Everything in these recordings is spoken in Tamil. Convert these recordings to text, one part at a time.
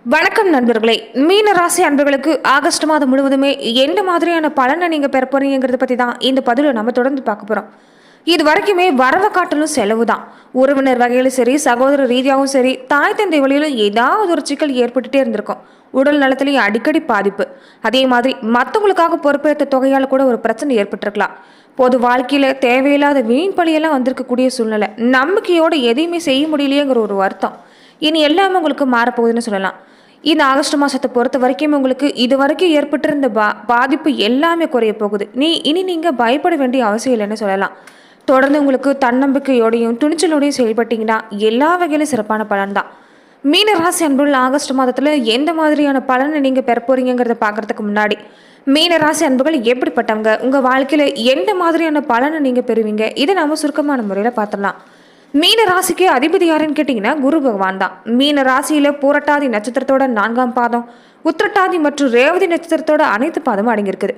வணக்கம் நண்பர்களே. மீன ராசி அன்பர்களுக்கு ஆகஸ்ட் மாதம் முழுவதுமே எந்த மாதிரியான பலனை நீங்க பெற போறீங்கிறத பத்தி தான் இந்த பதில நம்ம தொடர்ந்து பார்க்க போறோம். இது வரைக்குமே வரவு காட்டலும் செலவு தான். உறவினர் வகையிலும் சரி, சகோதர ரீதியாகவும் சரி, தாய் தந்தை வழியிலும் ஏதாவது ஒரு சிக்கல் ஏற்பட்டுட்டே இருந்திருக்கும். உடல் நலத்திலையும் அடிக்கடி பாதிப்பு. அதே மாதிரி மற்றவங்களுக்காக பொறுப்பேற்ற தொகையால் கூட ஒரு பிரச்சனை ஏற்பட்டிருக்கலாம். பொது வாழ்க்கையில தேவையில்லாத வீண் பழியெல்லாம் வந்திருக்கக்கூடிய சூழ்நிலை. நம்பிக்கையோட எதையுமே செய்ய முடியலையேங்கிற ஒரு வருத்தம் இனி எல்லாமே உங்களுக்கு மாறப்போகுதுன்னு சொல்லலாம். இந்த ஆகஸ்ட் மாதத்தை பொறுத்த வரைக்கும் உங்களுக்கு இது வரைக்கும் ஏற்பட்டிருந்த பாதிப்பு எல்லாமே குறைய போகுது. இனி நீங்கள் பயப்பட வேண்டிய அவசியம் இல்லைன்னு சொல்லலாம். தொடர்ந்து உங்களுக்கு தன்னம்பிக்கையோடையும் துணிச்சலோடையும் செயல்பட்டீங்கன்னா எல்லா வகையிலும் சிறப்பான பலன் தான். மீன ராசி அன்புள்ள ஆகஸ்ட் மாதத்தில் எந்த மாதிரியான பலனை நீங்கள் பெற போறீங்கிறத பார்க்கறதுக்கு முன்னாடி, மீன ராசி அன்புகள் எப்படிப்பட்டவங்க, உங்கள் வாழ்க்கையில் எந்த மாதிரியான பலனை நீங்கள் பெறுவீங்க, இதை நாம் சுருக்கமான முறையில் பார்த்துடலாம். மீன ராசிக்கு அதிபதி யாருன்னு கேட்டீங்கன்னா குரு பகவான் தான். மீன ராசியில பூரட்டாதி நட்சத்திரத்தோட 4ஆம் பாதம், உத்திரட்டாதி மற்றும் ரேவதி நட்சத்திரத்தோட அனைத்து பாதமும் அடங்கியிருக்குது.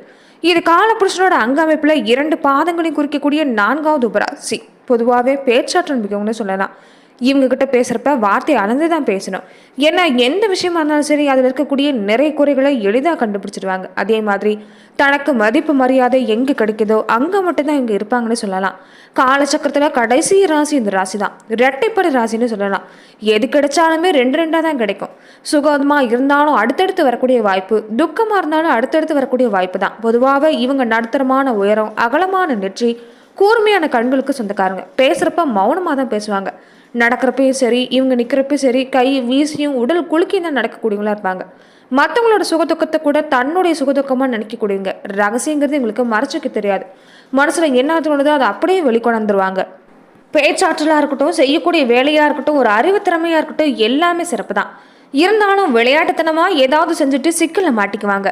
இது காலபுருஷனோட அங்க அமைப்புல 2 பாதங்களையும் குறிக்கக்கூடிய 4வது உபராசி. பொதுவாகவே பேச்சாற்றல் மிகவும்னு சொல்லலாம். இவங்க கிட்ட பேசுறப்ப வார்த்தை அளந்து தான் பேசணும். ஏன்னா எந்த விஷயமா இருந்தாலும் சரி, அதில் இருக்கக்கூடிய நிறைய குறைகளை எளிதாக கண்டுபிடிச்சிடுவாங்க. அதே மாதிரி தனக்கு மதிப்பு மரியாதை எங்கே கிடைக்குதோ அங்கே மட்டும்தான் இவங்க இருப்பாங்கன்னு சொல்லலாம். காலச்சக்கரத்தில் கடைசி ராசி இந்த ராசி தான். இரட்டைப்படை ராசின்னு சொல்லலாம். எது கிடைச்சாலுமே 2 தான் கிடைக்கும். சுகமாக இருந்தாலும் அடுத்தடுத்து வரக்கூடிய வாய்ப்பு, துக்கமாக இருந்தாலும் அடுத்தடுத்து வரக்கூடிய வாய்ப்பு தான். பொதுவாக இவங்க நடுத்தரமான உயரம், அகலமான நெற்றி, கூர்மையான கண்களுக்கு சொந்தக்காரங்க. பேசுகிறப்ப மௌனமாக தான் பேசுவாங்க. நடக்கிறப்பையும் சரி, இவங்க நிற்கிறப்பையும் சரி, கை வீசியும் உடல் குலுக்கியும் தான் நடக்கக்கூடியவங்களா இருப்பாங்க. மற்றவங்களோட சுகதுக்கத்தை கூட தன்னுடைய சுகதுக்கமாக நினைக்கக்கூடியவங்க. ரகசியங்கிறது இவங்களுக்கு மறைச்சிக்க தெரியாது. மனசில் என்ன தோணுதோ அதை அப்படியே வெளிக்கொணர்ந்துருவாங்க. பேச்சாற்றலாக இருக்கட்டும், செய்யக்கூடிய வேலையாக இருக்கட்டும், ஒரு அறிவு திறமையாக இருக்கட்டும், எல்லாமே சிறப்பு தான். இருந்தாலும் விளையாட்டுத்தனமாக ஏதாவது செஞ்சுட்டு சிக்கலில் மாட்டிக்குவாங்க.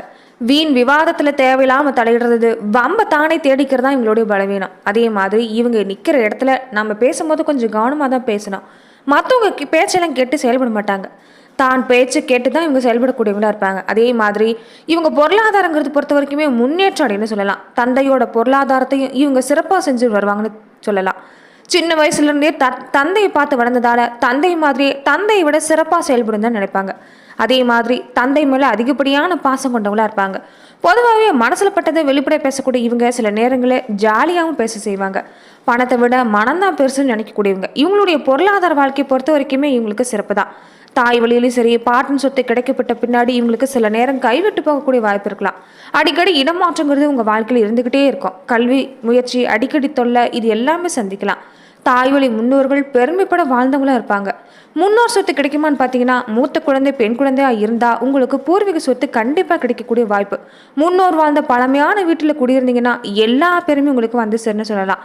வீண் விவாதத்தில் தேவையில்லாமல் தலையிடுறது, வம்ப தானே தேடிக்கிறதா இவங்களுடைய பலவீனம். அதே மாதிரி இவங்க நிற்கிற இடத்துல நம்ம பேசும்போது கொஞ்சம் கவனமாக தான் பேசணும். மற்றவங்க பேச்செல்லாம் கேட்டு செயல்பட மாட்டாங்க. தான் பேச்சு கேட்டு தான் இவங்க செயல்படக்கூடியவங்களா இருப்பாங்க. அதே மாதிரி இவங்க பொருளாதாரங்கிறது பொறுத்த வரைக்குமே முன்னேற்றம் அடைன்னு சொல்லலாம். தந்தையோட பொருளாதாரத்தையும் இவங்க சிறப்பாக செஞ்சு வருவாங்கன்னு சொல்லலாம். சின்ன வயசுலேருந்தே தந்தையை பார்த்து வளர்ந்ததால தந்தையை விட சிறப்பாக செயல்படும் தான் நினைப்பாங்க. அதே மாதிரி தந்தை மேலே அதிகப்படியான பாசம் கொண்டவங்களா இருப்பாங்க. பொதுவாகவே மனசில் பட்டதை வெளிப்படை பேசக்கூடிய இவங்க சில நேரங்களில் ஜாலியாகவும் பேச செய்வாங்க. பணத்தை விட மனம்தான் பெருசுன்னு நினைக்கக்கூடியவங்க. இவங்களுடைய பொருளாதார வாழ்க்கையை பொறுத்த வரைக்குமே இவங்களுக்கு சிறப்பு தான். தாய் வழியிலும் சரி, பாட்டின் சொத்தை கிடைக்கப்பட்ட பின்னாடி இவங்களுக்கு சில நேரம் கைவிட்டு போகக்கூடிய வாய்ப்பு இருக்கலாம். அடிக்கடி இடமாற்றங்கிறது உங்கள் வாழ்க்கையில் இருந்துக்கிட்டே இருக்கும். கல்வி முயற்சி, அடிக்கடி தொல்லை, இது எல்லாமே சந்திக்கலாம். தாய் வழி முன்னோர்கள் பெருமைப்பட வாழ்ந்தவங்களாம் இருப்பாங்க. முன்னோர் சொத்து கிடைக்குமான்னு பார்த்தீங்கன்னா, மூத்த குழந்தை பெண் குழந்தையா இருந்தால் உங்களுக்கு பூர்வீக சொத்து கண்டிப்பாக கிடைக்கக்கூடிய வாய்ப்பு. முன்னோர் வாழ்ந்த பழமையான வீட்டில் குடியிருந்தீங்கன்னா எல்லா பேருமே உங்களுக்கு வந்து சேருன்னு சொல்லலாம்.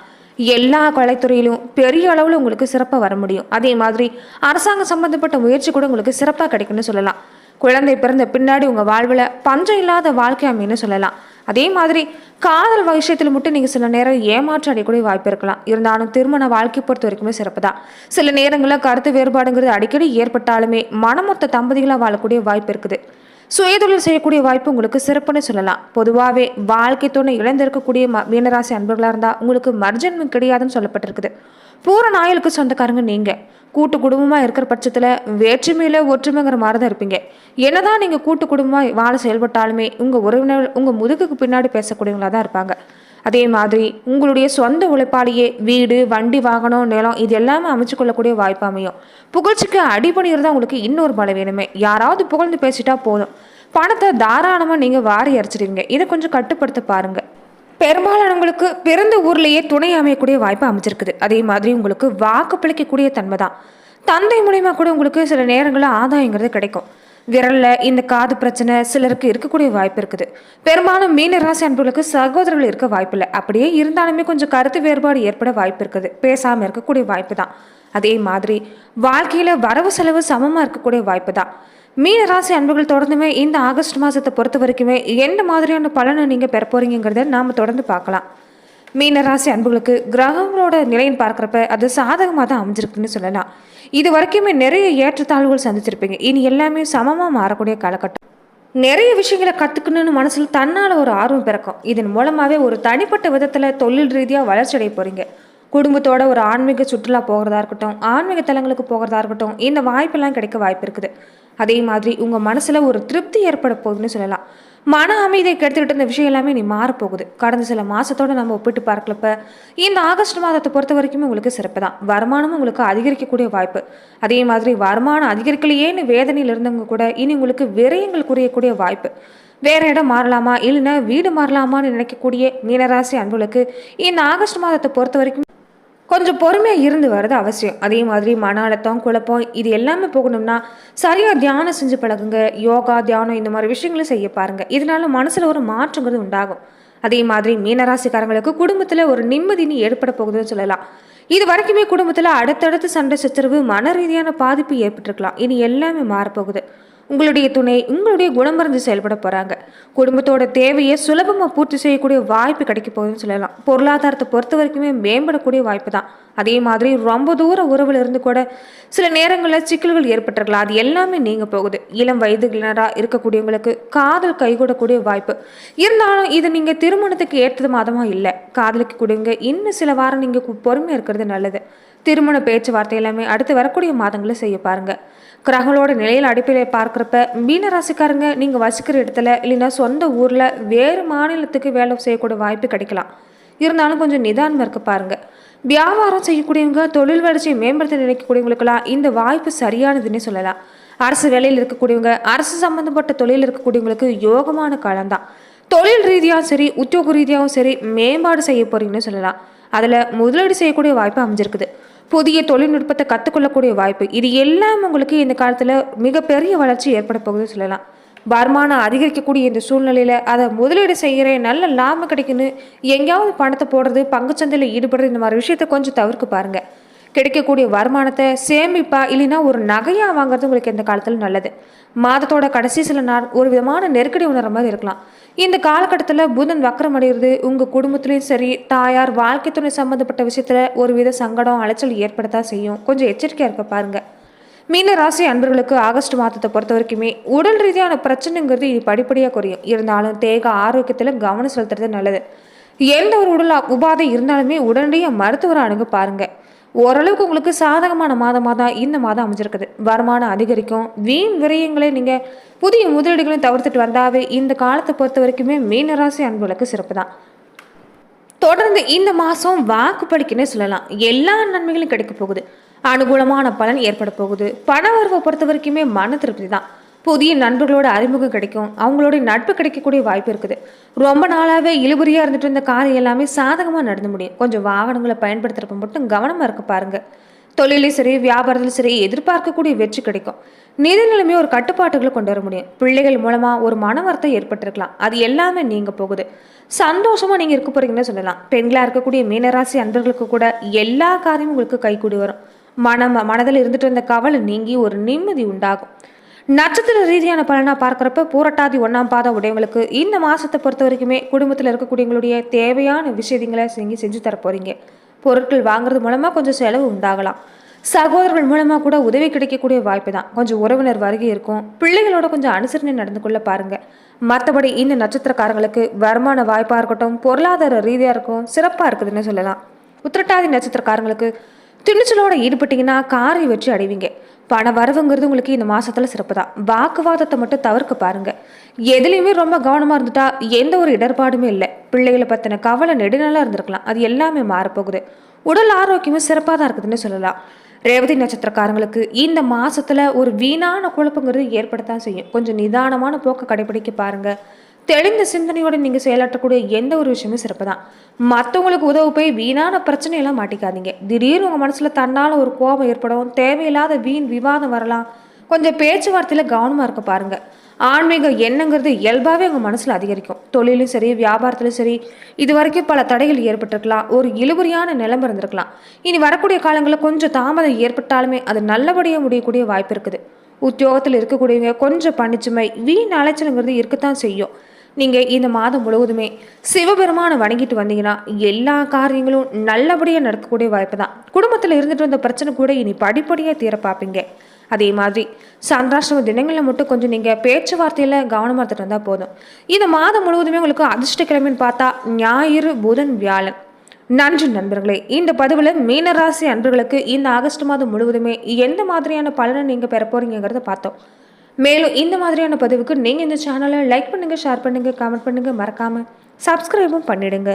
எல்லா கலைத்துறையிலும் பெரிய அளவில் உங்களுக்கு சிறப்பாக வர முடியும். அதே மாதிரி அரசாங்கம் சம்பந்தப்பட்ட முயற்சி கூட உங்களுக்கு சிறப்பாக கிடைக்குன்னு சொல்லலாம். குழந்தை பிறந்த பின்னாடி உங்கள் வாழ்வில் பஞ்சம் இல்லாத வாழ்க்கை அமைன்னு சொல்லலாம். அதே மாதிரி காதல் விஷயத்தில் மட்டும் நீங்கள் சில நேரம் ஏமாற்றம் அடையக்கூடிய வாய்ப்பு இருக்கலாம். இருந்தாலும் திருமண வாழ்க்கை பொறுத்த வரைக்குமே சிறப்பு தான். சில நேரங்களில் கருத்து வேறுபாடுங்கிறது அடிக்கடி ஏற்பட்டாலுமே மனமொத்த தம்பதிகளாக வாழக்கூடிய வாய்ப்பு இருக்குது. சுயதொழில் செய்யக்கூடிய வாய்ப்பு உங்களுக்கு சிறப்புன்னு சொல்லலாம். பொதுவாகவே வாழ்க்கை துணை இழந்திருக்கக்கூடிய மீனராசி அன்பர்களாக இருந்தால் உங்களுக்கு மர்ஜன்மம் கிடையாதுன்னு சொல்லப்பட்டிருக்குது. பூரண ஆயுளுக்கு சொந்தக்காரங்க நீங்கள். கூட்டு குடும்பமாக இருக்கிற பட்சத்தில் வேற்றுமையில் ஒற்றுமைங்கிற மாதிரி தான் இருப்பீங்க. என்னதான் நீங்கள் கூட்டு குடும்பமாக வாழ செயல்பட்டாலுமே உங்கள் உறவினர் உங்கள் முதுகுக்கு பின்னாடி பேசக்கூடியவங்களாக தான் இருப்பாங்க. அதே மாதிரி உங்களுடைய சொந்த உழைப்பாலேயே வீடு, வண்டி, வாகனம், நிலம் இது எல்லாமே அமைச்சு கொள்ளக்கூடிய வாய்ப்பு அமையும். புகழ்ச்சிக்கு அடிபணிகிறது தான் உங்களுக்கு இன்னொரு பலவீனமே. யாராவது புகழ்ந்து பேசிட்டா போதும், பணத்தை தாராளமாக நீங்கள் வாரி அரைச்சிடுவீங்க. இதை கொஞ்சம் கட்டுப்படுத்த பாருங்கள். பெரும்பாலானவங்களுக்கு பிறந்த ஊர்லேயே துணை அமையக்கூடிய வாய்ப்பு அமைச்சிருக்குது. அதே மாதிரி உங்களுக்கு வாக்கு பிழைக்கக்கூடிய தன்மை தான். தந்தை மூலியமாக கூட உங்களுக்கு சில நேரங்களில் ஆதாயங்கிறது கிடைக்கும். விரலில் இந்த காது பிரச்சனை சிலருக்கு இருக்கக்கூடிய வாய்ப்பு இருக்குது. பெரும்பாலும் மீன ராசி அன்புகளுக்கு சகோதரர்கள் இருக்க வாய்ப்பு இல்லை. அப்படியே இருந்தாலுமே கொஞ்சம் கருத்து வேறுபாடு ஏற்பட வாய்ப்பு இருக்குது. பேசாமல் இருக்கக்கூடிய வாய்ப்பு தான். அதே மாதிரி வாழ்க்கையில் வரவு செலவு சமமாக இருக்கக்கூடிய வாய்ப்பு தான். மீன ராசி அன்புகள் தொடர்ந்துமே இந்த ஆகஸ்ட் மாதத்தை பொறுத்த வரைக்குமே எந்த மாதிரியான பலனை நீங்கள் பெற போறீங்கிறத நாம் தொடர்ந்து பார்க்கலாம். மீன ராசி அன்புகளுக்கு கிரகங்களோட நிலைன்னு பார்க்குறப்ப அது சாதகமாக தான் அமைஞ்சிருக்குன்னு சொல்லலாம். இது வரைக்குமே நிறைய ஏற்றத்தாழ்வுகள் சந்திச்சிருப்பீங்க. இனி எல்லாமே சமமாக மாறக்கூடிய காலகட்டம். நிறைய விஷயங்களை கற்றுக்கணும்னு மனசில் தன்னால் ஒரு ஆர்வம் பிறக்கும். இதன் மூலமாகவே ஒரு தனிப்பட்ட விதத்தில் தொழில் ரீதியாக வளர்ச்சி அடைய போகிறீங்க. குடும்பத்தோட ஒரு ஆன்மீக சுற்றுலா போகிறதா இருக்கட்டும், ஆன்மீக தலங்களுக்கு போகிறதா இருக்கட்டும், இந்த வாய்ப்பெல்லாம் கிடைக்க வாய்ப்பு இருக்குது. அதே மாதிரி உங்கள் மனசில் ஒரு திருப்தி ஏற்பட போகுதுன்னு சொல்லலாம். மன அமைதியை கெடுத்துக்கிட்டு இருந்த விஷயம் எல்லாமே நீ மாறப்போகுது. கடந்த சில மாதத்தோடு நம்ம ஒப்பிட்டு பார்க்கலப்ப இந்த ஆகஸ்ட் மாதத்தை பொறுத்த வரைக்குமே உங்களுக்கு சிறப்பு தான். வருமானமும் உங்களுக்கு அதிகரிக்கக்கூடிய வாய்ப்பு. அதே மாதிரி வருமானம் அதிகரிக்கலையேன்னு வேதனையில் இருந்தவங்க கூட இனி உங்களுக்கு விரயங்கள் குறையக்கூடிய வாய்ப்பு. வேற இடம் மாறலாமா இல்லைன்னா வீடு மாறலாமான்னு நினைக்கக்கூடிய மீனராசி அன்புகளுக்கு இந்த ஆகஸ்ட் மாதத்தை பொறுத்த வரைக்கும் கொஞ்சம் பொறுமையாக இருந்து வர்றது அவசியம். அதே மாதிரி மன அழுத்தம், குழப்பம் இது எல்லாமே போகணும்னா சரியாக தியானம் செஞ்சு பழகுங்க. யோகா, தியானம் இந்த மாதிரி விஷயங்களும் செய்ய பாருங்கள். இதனால மனசில் ஒரு மாற்றங்கிறது உண்டாகும். அதே மாதிரி மீனராசிக்காரங்களுக்கு குடும்பத்தில் ஒரு நிம்மதினு ஏற்பட போகுதுன்னு சொல்லலாம். இது வரைக்குமே குடும்பத்தில் அடுத்தடுத்து சண்டை சச்சரவு, மன ரீதியான பாதிப்பு ஏற்பட்டிருக்கலாம். இனி எல்லாமே மாறப்போகுது. உங்களுடைய துணை உங்களுடைய குணமறிந்து செயல்பட போகிறாங்க. குடும்பத்தோட தேவையை சுலபமாக பூர்த்தி செய்யக்கூடிய வாய்ப்பு கிடைக்க போகுதுன்னு சொல்லலாம். பொருளாதாரத்தை பொறுத்த வரைக்குமே மேம்படக்கூடிய வாய்ப்பு தான். அதே மாதிரி ரொம்ப தூர உறவில் இருந்து கூட சில நேரங்களில் சிக்கல்கள் ஏற்பட்டிருக்கலாம். அது எல்லாமே நீங்க போகுது. இளம் வயதுகளினராக இருக்கக்கூடியவங்களுக்கு காதல் கைகூடக்கூடிய வாய்ப்பு இருந்தாலும் இது நீங்கள் திருமணத்துக்கு ஏற்றது மாதமாக இல்லை. காதலிக்க கூடியவங்க இன்னும் சில வாரம் நீங்கள் பொறுமையாக இருக்கிறது நல்லது. திருமண பேச்சுவார்த்தை எல்லாமே அடுத்து வரக்கூடிய மாதங்களை செய்ய பாருங்க. கிரகங்களோட நிலையில் அடிப்படையில் பார்க்குறப்ப மீனராசிக்காரங்க நீங்கள் வசிக்கிற இடத்துல இல்லைன்னா சொந்த ஊரில் வேறு மாநிலத்துக்கு வேலை செய்யக்கூடிய வாய்ப்பு கிடைக்கலாம். இருந்தாலும் கொஞ்சம் நிதானமாக இருக்க பாருங்க. வியாபாரம் செய்யக்கூடியவங்க, தொழில் வளர்ச்சியை மேம்படுத்த நினைக்கக்கூடியவங்களுக்கெல்லாம் இந்த வாய்ப்பு சரியானதுன்னே சொல்லலாம். அரசு வேலையில் இருக்கக்கூடியவங்க, அரசு சம்பந்தப்பட்ட தொழில் இருக்கக்கூடியவங்களுக்கு யோகமான காலம்தான். தொழில் ரீதியாகவும் சரி, உத்தியோக ரீதியாகவும் சரி மேம்பாடு செய்ய போறீங்கன்னு சொல்லலாம். அதில் முதலீடு செய்யக்கூடிய வாய்ப்பு அமைஞ்சிருக்குது. புதிய தொழில்நுட்பத்தை கற்றுக்கொள்ளக்கூடிய வாய்ப்பு இது எல்லாம் உங்களுக்கு இந்த காலத்தில் மிகப்பெரிய வளர்ச்சி ஏற்பட போகுதுன்னு சொல்லலாம். வருமானம் அதிகரிக்கக்கூடிய இந்த சூழ்நிலையில் அதை முதலீடு செய்கிறேன், நல்ல லாபம் கிடைக்குன்னு எங்கேயாவது பணத்தை போடுறது, பங்குச்சந்தையில் ஈடுபடுறது இந்த மாதிரி விஷயத்தை கொஞ்சம் தவிர்க்க பாருங்கள். கிடைக்கக்கூடிய வருமானத்தை சேமிப்பா இல்லைன்னா ஒரு நகையாக வாங்குறது உங்களுக்கு இந்த காலத்தில் நல்லது. மாதத்தோட கடைசி சில நாள் ஒரு விதமான நெருக்கடி உணர்ற மாதிரி இருக்கலாம். இந்த காலகட்டத்தில் புதன் வக்கரம் அடைகிறது உங்கள் குடும்பத்துலேயும் சரி, தாயார் வாழ்க்கை துணை சம்மந்தப்பட்ட விஷயத்தில் ஒரு வித சங்கடம், அலைச்சல் ஏற்படத்தான் செய்யும். கொஞ்சம் எச்சரிக்கையாக இருக்க பாருங்கள். மீன ராசி அன்பர்களுக்கு ஆகஸ்ட் மாதத்தை பொறுத்த வரைக்குமே உடல் ரீதியான பிரச்சனைங்கிறது இது படிப்படியாக குறையும். இருந்தாலும் தேக ஆரோக்கியத்தில் கவனம் செலுத்துறது நல்லது. எந்த ஒரு உடல் உபாதை இருந்தாலுமே உடனடியாக மருத்துவரை அணுக பாருங்கள். ஓரளவுக்கு உங்களுக்கு சாதகமான மாதமாக தான் இந்த மாதம் அமைஞ்சிருக்குது. வருமானம் அதிகரிக்கும். வீண் விரயங்களை நீங்கள் புதிய முதலீடுகளையும் தவிர்த்துட்டு வந்தாவே இந்த காலத்தை பொறுத்த வரைக்குமே மீனராசி அன்புகளுக்கு சிறப்பு தான். தொடர்ந்து இந்த மாதம் வாக்குப்படிக்குன்னே சொல்லலாம். எல்லா நன்மைகளும் கிடைக்க போகுது. அனுகூலமான பலன் ஏற்பட போகுது. பண வரவை பொறுத்த வரைக்குமே மன திருப்தி தான். புதிய நண்பர்களோட அறிமுகம் கிடைக்கும். அவங்களோட நட்பு கிடைக்கக்கூடிய வாய்ப்பு இருக்குது. ரொம்ப நாளாகவே இழுபறியாக இருந்துட்டு இருந்த காரியம் எல்லாமே சாதகமாக நடந்து முடியும். கொஞ்சம் வாகனங்களை பயன்படுத்துகிறப்ப மட்டும் கவனமாக இருக்க பாருங்க. தொழிலையும் சரி, வியாபாரத்திலும் சரி எதிர்பார்க்கக்கூடிய வெற்றி கிடைக்கும். நிதி நிலைமையை ஒரு கட்டுப்பாட்டுகளை கொண்டு வர முடியும். பிள்ளைகள் மூலமாக ஒரு மன வருத்தம் ஏற்பட்டிருக்கலாம். அது எல்லாமே நீங்க போகுது. சந்தோஷமா நீங்க இருக்க போறீங்கன்னு சொல்லலாம். பெண்களாக இருக்கக்கூடிய மீனராசி அன்பர்களுக்கு கூட எல்லா காரியமும் உங்களுக்கு கைகூடி வரும். மனதில் இருந்துட்டு வந்த கவலை நீங்கி ஒரு நிம்மதி உண்டாகும். நட்சத்திர ரீதியான பலனா பார்க்குறப்ப பூரட்டாதி 1ஆம் பாத உடையவங்களுக்கு இந்த மாசத்தை பொறுத்த வரைக்குமே குடும்பத்தில் இருக்கக்கூடியவங்களுடைய தேவையான விஷயங்களை செஞ்சு தர போறீங்க. பொருட்கள் வாங்குறது மூலமா கொஞ்சம் செலவு உண்டாகலாம். சகோதரர்கள் மூலமா கூட உதவி கிடைக்கக்கூடிய வாய்ப்பு தான். கொஞ்சம் உறவினர் வருகை இருக்கும். பிள்ளைகளோட கொஞ்சம் அனுசரணை நடந்து கொள்ள பாருங்க. மற்றபடி இந்த நட்சத்திரக்காரங்களுக்கு வருமான வாய்ப்பா இருக்கட்டும், பொருளாதார ரீதியா இருக்கும், சிறப்பா இருக்குதுன்னு சொல்லலாம். உத்திரட்டாதி நட்சத்திரக்காரங்களுக்கு துணிச்சலோட ஈடுபட்டீங்கன்னா காரை வெற்றி அடைவீங்க. பண வரவுங்கிறது உங்களுக்கு இந்த மாசத்துல சிறப்பு தான். வாக்குவாதத்தை மட்டும் தவிர்க்க பாருங்க. எதுலையுமே ரொம்ப கவனமா இருந்துட்டா எந்த ஒரு இடர்பாடுமே இல்லை. பிள்ளைகளை பத்தின கவலை நெடுநாளா இருந்திருக்கலாம். அது எல்லாமே மாறப்போகுது. உடல் ஆரோக்கியமும் சிறப்பாக தான் இருக்குதுன்னு சொல்லலாம். ரேவதி நட்சத்திரக்காரங்களுக்கு இந்த மாசத்துல ஒரு வீணான குழப்பங்கிறது ஏற்படத்தான் செய்யும். கொஞ்சம் நிதானமான போக்க கடைபிடிக்க பாருங்க. தெளிந்த சிந்தனையோட நீங்க செயலாற்றக்கூடிய எந்த ஒரு விஷயமும் சிறப்பு தான். மற்றவங்களுக்கு உதவு போய் வீணான பிரச்சனையெல்லாம் மாட்டிக்காதீங்க. திடீர்னு உங்க மனசுல தன்னால ஒரு கோபம் ஏற்படும். தேவையில்லாத வீண் விவாதம் வரலாம். கொஞ்சம் பேச்சுவார்த்தையில கவனமா இருக்க பாருங்க. ஆன்மீக எண்ணங்கிறது இயல்பாகவே உங்கள் மனசில் அதிகரிக்கும். தொழிலும் சரி, வியாபாரத்திலும் சரி, இது வரைக்கும் பல தடைகள் ஏற்பட்டிருக்கலாம். ஒரு இழுபறியான நிலைமை இருந்திருக்கலாம். இனி வரக்கூடிய காலங்களில் கொஞ்சம் தாமதம் ஏற்பட்டாலுமே அது நல்லபடியாக முடியக்கூடிய வாய்ப்பு இருக்குது. உத்தியோகத்தில் இருக்கக்கூடியவங்க கொஞ்சம் பணிச்சுமை, வீண் அலைச்சலுங்கிறது இருக்கத்தான் செய்யும். நீங்கள் இந்த மாதம் முழுவதுமே சிவபெருமானை வணங்கிட்டு வந்தீங்கன்னா எல்லா காரியங்களும் நல்லபடியாக நடக்கக்கூடிய வாய்ப்பு தான். குடும்பத்தில் இருந்துட்டு வந்த பிரச்சனை கூட இனி படிப்படியாக தீர பார்ப்பீங்க. அதே மாதிரி சந்திராஷ்டம தினங்களில் மட்டும் கொஞ்சம் நீங்கள் பேச்சுவார்த்தையில் கவனமாக எடுத்துகிட்டு வந்தால் போதும். இந்த மாதம் முழுவதுமே உங்களுக்கு அதிர்ஷ்டக்கிழமைன்னு பார்த்தா ஞாயிறு, புதன், வியாழன். நன்றி நண்பர்களே. இந்த பதிவில் மீனராசி அன்பர்களுக்கு இந்த ஆகஸ்ட் மாதம் முழுவதுமே எந்த மாதிரியான பலனை நீங்கள் பெற போறீங்கிறத பார்த்தோம். மேலும் இந்த மாதிரியான பதிவுக்கு நீங்கள் இந்த சேனலை லைக் பண்ணுங்கள், ஷேர் பண்ணுங்கள், கமெண்ட் பண்ணுங்கள், மறக்காமல் சப்ஸ்கிரைபும் பண்ணிடுங்க.